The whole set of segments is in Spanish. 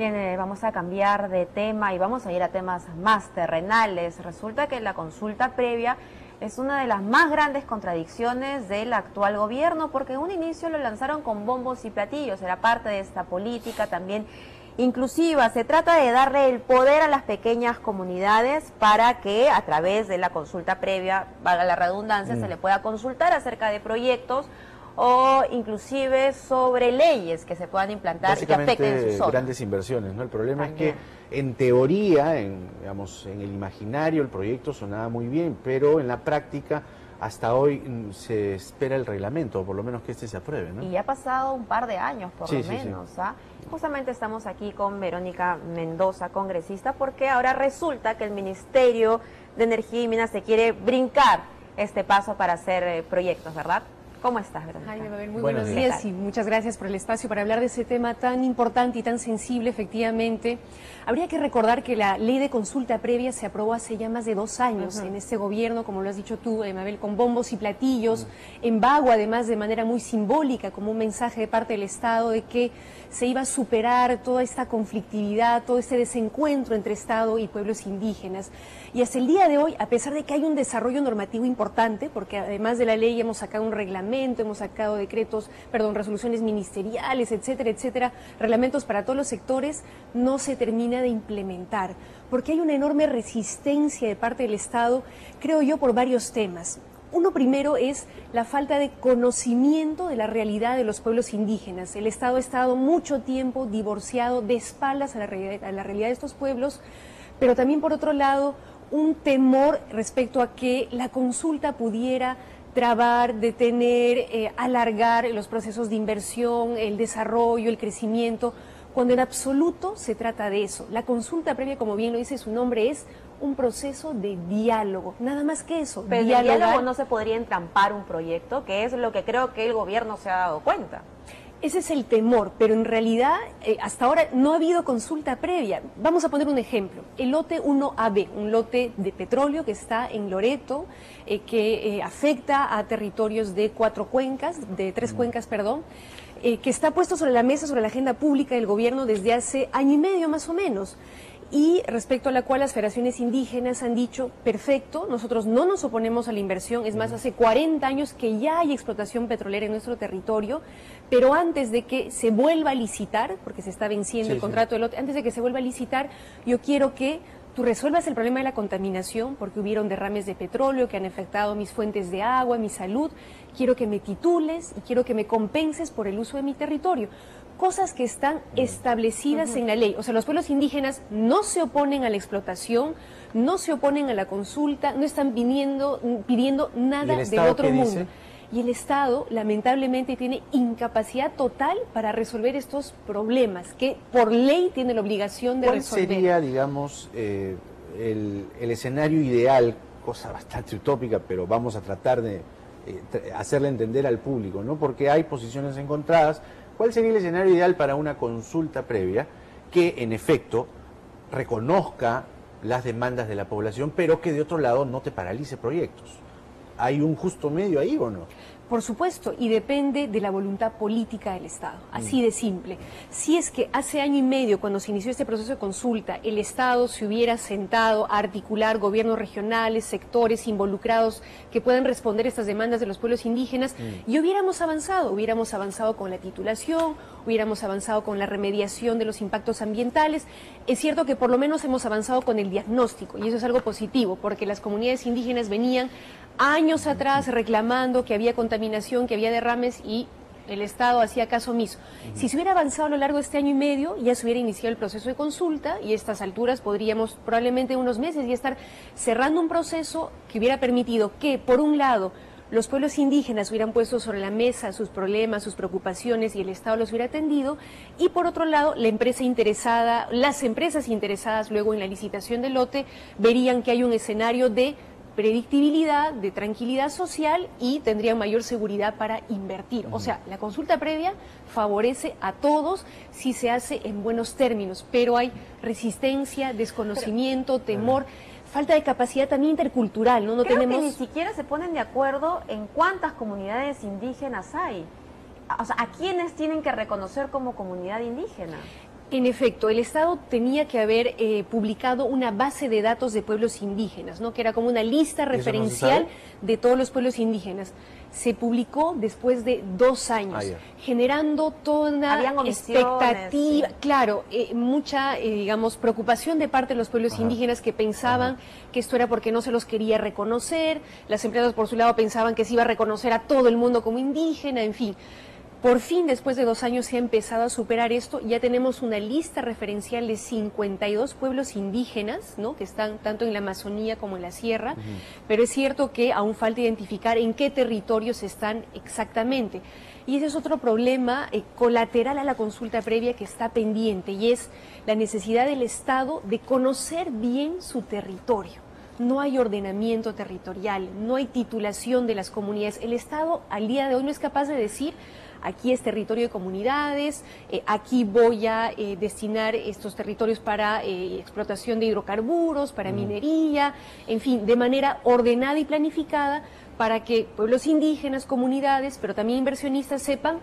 Bien, vamos a cambiar de tema y vamos a ir a temas más terrenales. Resulta que la consulta previa es una de las más grandes contradicciones del actual gobierno, porque en un inicio lo lanzaron con bombos y platillos, era parte de esta política también inclusiva. Se trata de darle el poder a las pequeñas comunidades para que a través de la consulta previa, valga la redundancia, se le pueda consultar acerca de proyectos o inclusive sobre leyes que se puedan implantar y que afecten su zona. Grandes inversiones, ¿no? El problema También es que en teoría, digamos, en el imaginario el proyecto sonaba muy bien, pero en la práctica hasta hoy se espera el reglamento, o por lo menos que este se apruebe, ¿no? Y ya ha pasado un par de años, por lo menos. ¿Ah? Justamente estamos aquí con Verónica Mendoza, congresista, porque ahora resulta que el Ministerio de Energía y Minas se quiere brincar este paso para hacer proyectos, ¿verdad? ¿Cómo estás, Verónica? Jaime Mabel, muy buenos días y muchas gracias por el espacio para hablar de ese tema tan importante y tan sensible, efectivamente. Habría que recordar que la ley de consulta previa se aprobó hace ya más de 2 años en este gobierno, como lo has dicho tú, Mabel, con bombos y platillos, en vago, además de manera muy simbólica, como un mensaje de parte del Estado de que se iba a superar toda esta conflictividad, todo este desencuentro entre Estado y pueblos indígenas. Y hasta el día de hoy, a pesar de que hay un desarrollo normativo importante, porque además de la ley hemos sacado un reglamento, hemos sacado resoluciones ministeriales, etcétera, etcétera, reglamentos para todos los sectores, no se termina de implementar, porque hay una enorme resistencia de parte del Estado, creo yo, por varios temas. Uno primero es la falta de conocimiento de la realidad de los pueblos indígenas. El Estado ha estado mucho tiempo divorciado, de espaldas a la realidad de estos pueblos, pero también por otro lado un temor respecto a que la consulta pudiera trabar, detener, alargar los procesos de inversión, el desarrollo, el crecimiento, cuando en absoluto se trata de eso. La consulta previa, como bien lo dice su nombre, es un proceso de diálogo, nada más que eso. Pero el diálogo no se podría entrampar un proyecto, que es lo que creo que el gobierno se ha dado cuenta. Ese es el temor, pero en realidad hasta ahora no ha habido consulta previa. Vamos a poner un ejemplo, el lote 1AB, un lote de petróleo que está en Loreto, que afecta a territorios de 3 cuencas, que está puesto sobre la mesa, sobre la agenda pública del gobierno desde hace año y medio más o menos, y respecto a la cual las federaciones indígenas han dicho, perfecto, nosotros no nos oponemos a la inversión, es más, hace 40 años que ya hay explotación petrolera en nuestro territorio, pero antes de que se vuelva a licitar, porque se está venciendo el contrato del lote, antes de que se vuelva a licitar, yo quiero que tú resuelvas el problema de la contaminación, porque hubieron derrames de petróleo que han afectado mis fuentes de agua, mi salud, quiero que me titules y quiero que me compenses por el uso de mi territorio. Cosas que están establecidas en la ley. O sea, los pueblos indígenas no se oponen a la explotación, no se oponen a la consulta, no están pidiendo nada del otro mundo. Y el Estado, lamentablemente, tiene incapacidad total para resolver estos problemas, que por ley tiene la obligación de resolver. ¿Cuál sería, digamos, el escenario ideal, cosa bastante utópica, pero vamos a tratar de hacerle entender al público, ¿no? Porque hay posiciones encontradas. ¿Cuál sería el escenario ideal para una consulta previa que, en efecto, reconozca las demandas de la población, pero que de otro lado no te paralice proyectos? ¿Hay un justo medio ahí o no? Por supuesto, y depende de la voluntad política del Estado, así de simple. Si es que hace año y medio, cuando se inició este proceso de consulta, el Estado se hubiera sentado a articular gobiernos regionales, sectores involucrados que puedan responder estas demandas de los pueblos indígenas, y hubiéramos avanzado con la titulación, hubiéramos avanzado con la remediación de los impactos ambientales. Es cierto que por lo menos hemos avanzado con el diagnóstico, y eso es algo positivo, porque las comunidades indígenas venían años atrás reclamando que había contaminación, que había derrames, y el Estado hacía caso omiso. Si se hubiera avanzado a lo largo de este año y medio, ya se hubiera iniciado el proceso de consulta, y a estas alturas podríamos probablemente en unos meses ya estar cerrando un proceso que hubiera permitido que, por un lado, los pueblos indígenas hubieran puesto sobre la mesa sus problemas, sus preocupaciones, y el Estado los hubiera atendido, y por otro lado, las empresas interesadas luego en la licitación del lote verían que hay un escenario de predictibilidad, de tranquilidad social, y tendrían mayor seguridad para invertir. O sea, la consulta previa favorece a todos si se hace en buenos términos, pero hay resistencia, desconocimiento, temor, falta de capacidad también intercultural, ¿no? Creo que ni siquiera se ponen de acuerdo en cuántas comunidades indígenas hay. O sea, ¿a quiénes tienen que reconocer como comunidad indígena? En efecto, el Estado tenía que haber publicado una base de datos de pueblos indígenas, ¿no? Que era como una lista referencial de todos los pueblos indígenas. Se publicó después de 2 años, generando toda una expectativa, sí. Claro, mucha, digamos, preocupación de parte de los pueblos indígenas que pensaban que esto era porque no se los quería reconocer, las empresas por su lado pensaban que se iba a reconocer a todo el mundo como indígena, en fin. Por fin, después de 2 años, se ha empezado a superar esto. Ya tenemos una lista referencial de 52 pueblos indígenas, ¿no? Que están tanto en la Amazonía como en la Sierra, pero es cierto que aún falta identificar en qué territorios están exactamente. Y ese es otro problema colateral a la consulta previa que está pendiente, y es la necesidad del Estado de conocer bien su territorio. No hay ordenamiento territorial, no hay titulación de las comunidades. El Estado al día de hoy no es capaz de decir: aquí es territorio de comunidades, aquí voy a destinar estos territorios para explotación de hidrocarburos, para minería, en fin, de manera ordenada y planificada para que pueblos indígenas, comunidades, pero también inversionistas sepan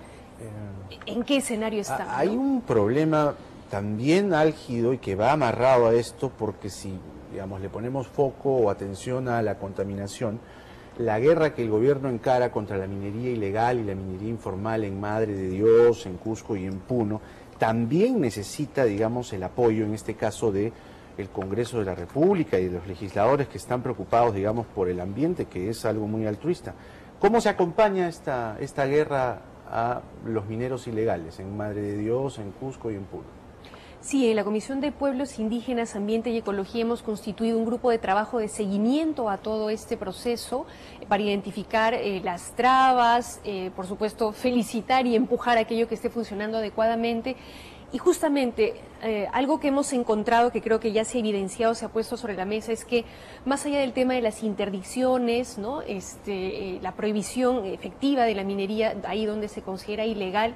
en qué escenario están. Hay un problema también álgido y que va amarrado a esto, porque si, digamos, le ponemos foco o atención a la contaminación, la guerra que el gobierno encara contra la minería ilegal y la minería informal en Madre de Dios, en Cusco y en Puno, también necesita, digamos, el apoyo, en este caso, de el Congreso de la República y de los legisladores que están preocupados, digamos, por el ambiente, que es algo muy altruista. ¿Cómo se acompaña esta guerra a los mineros ilegales en Madre de Dios, en Cusco y en Puno? Sí, en la Comisión de Pueblos Indígenas, Ambiente y Ecología hemos constituido un grupo de trabajo de seguimiento a todo este proceso para identificar las trabas, por supuesto felicitar y empujar aquello que esté funcionando adecuadamente. Y justamente algo que hemos encontrado, que creo que ya se ha evidenciado, se ha puesto sobre la mesa, es que más allá del tema de las interdicciones, ¿no? La prohibición efectiva de la minería ahí donde se considera ilegal,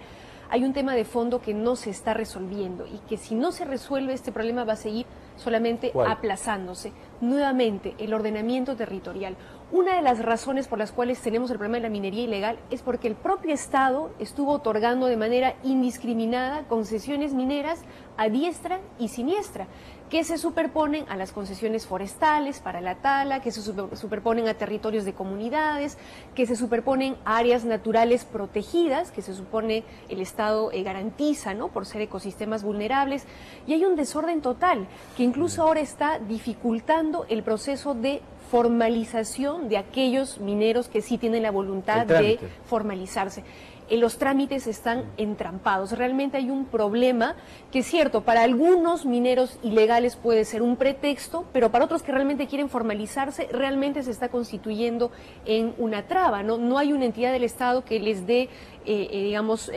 hay un tema de fondo que no se está resolviendo y que si no se resuelve este problema va a seguir solamente aplazándose. Nuevamente, el ordenamiento territorial. Una de las razones por las cuales tenemos el problema de la minería ilegal es porque el propio Estado estuvo otorgando de manera indiscriminada concesiones mineras a diestra y siniestra, que se superponen a las concesiones forestales para la tala, que se superponen a territorios de comunidades, que se superponen a áreas naturales protegidas, que se supone el Estado garantiza, ¿no?, por ser ecosistemas vulnerables, y hay un desorden total que incluso ahora está dificultando el proceso de formalización de aquellos mineros que sí tienen la voluntad de formalizarse. Los trámites están entrampados. Realmente hay un problema que es cierto, para algunos mineros ilegales puede ser un pretexto, pero para otros que realmente quieren formalizarse, realmente se está constituyendo en una traba, ¿no? No hay una entidad del Estado que les dé, digamos,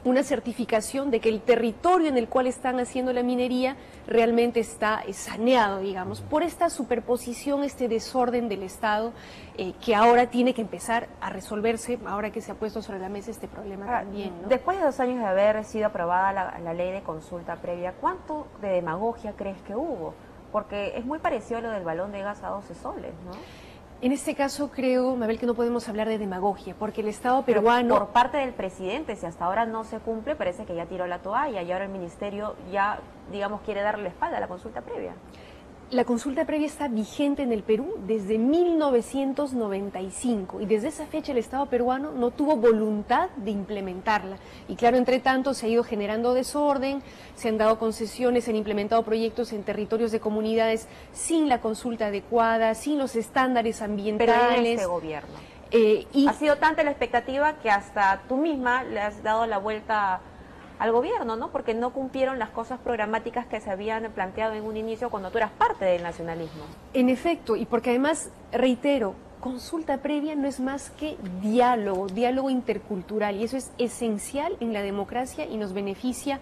una certificación de que el territorio en el cual están haciendo la minería realmente está saneado, digamos, por esta superposición, este desorden del Estado que ahora tiene que empezar a resolverse, ahora que se ha puesto sobre la mesa este problema también, ¿no? Después de 2 años de haber sido aprobada la ley de consulta previa, ¿cuánto de demagogia crees que hubo? Porque es muy parecido a lo del balón de gas a 12 soles, ¿no? En este caso creo, Mabel, que no podemos hablar de demagogia, porque el Estado peruano... Por parte del presidente, si hasta ahora no se cumple, parece que ya tiró la toalla y ahora el ministerio ya, digamos, quiere darle la espalda a la consulta previa. La consulta previa está vigente en el Perú desde 1995 y desde esa fecha el Estado peruano no tuvo voluntad de implementarla. Y claro, entre tanto se ha ido generando desorden, se han dado concesiones, se han implementado proyectos en territorios de comunidades sin la consulta adecuada, sin los estándares ambientales. Pero en este gobierno. Ha sido tanta la expectativa que hasta tú misma le has dado la vuelta al gobierno, ¿no? Porque no cumplieron las cosas programáticas que se habían planteado en un inicio cuando tú eras parte del nacionalismo. En efecto, y porque además, reitero, consulta previa no es más que diálogo intercultural, y eso es esencial en la democracia y nos beneficia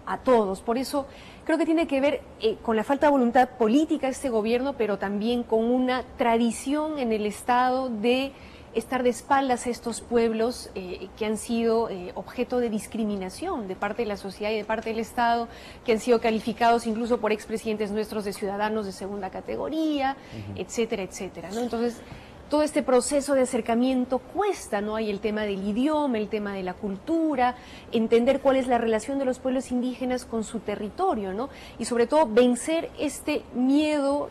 a todos. Por eso creo que tiene que ver con la falta de voluntad política de este gobierno, pero también con una tradición en el Estado de estar de espaldas a estos pueblos que han sido objeto de discriminación de parte de la sociedad y de parte del Estado, que han sido calificados incluso por expresidentes nuestros de ciudadanos de segunda categoría, etcétera, etcétera, ¿no? Entonces, todo este proceso de acercamiento cuesta, ¿no? Hay el tema del idioma, el tema de la cultura, entender cuál es la relación de los pueblos indígenas con su territorio, ¿no? Y sobre todo vencer este miedo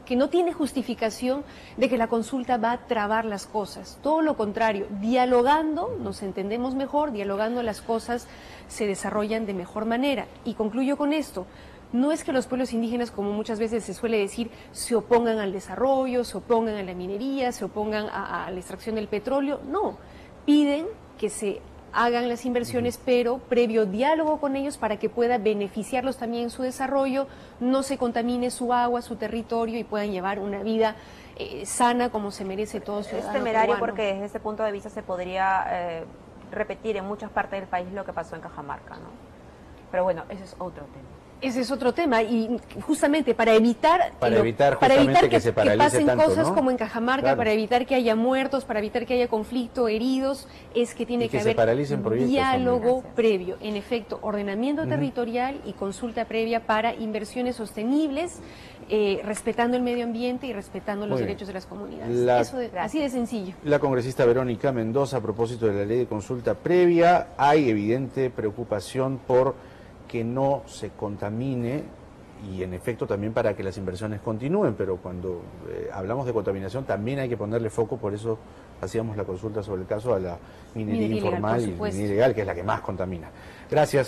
que no tiene justificación de que la consulta va a trabar las cosas. Todo lo contrario, dialogando nos entendemos mejor, dialogando las cosas se desarrollan de mejor manera. Y concluyo con esto. No es que los pueblos indígenas, como muchas veces se suele decir, se opongan al desarrollo, se opongan a la minería, se opongan a la extracción del petróleo. No, piden que se hagan las inversiones, pero previo diálogo con ellos para que pueda beneficiarlos también en su desarrollo, no se contamine su agua, su territorio y puedan llevar una vida sana como se merece todo ciudadano Es temerario peruano. porque desde ese punto de vista se podría repetir en muchas partes del país lo que pasó en Cajamarca, ¿no? Pero bueno, ese es otro tema. Ese es otro tema y justamente para evitar que se paralice pasen tanto, cosas ¿no? como en Cajamarca, Claro. para evitar que haya muertos, para evitar que haya conflicto, heridos, es que tiene Y que que se haber paralicen proyectos diálogo también. previo, en efecto, ordenamiento territorial y consulta previa para inversiones sostenibles, respetando el medio ambiente y respetando los Muy bien. derechos de las comunidades. La- Así de sencillo. La congresista Verónica Mendoza, a propósito de la ley de consulta previa, hay evidente preocupación por que no se contamine y en efecto también para que las inversiones continúen, pero cuando hablamos de contaminación también hay que ponerle foco, por eso hacíamos la consulta sobre el caso a la minería Minería ilegal, informal por y supuesto. minería ilegal, que es la que más contamina. Gracias.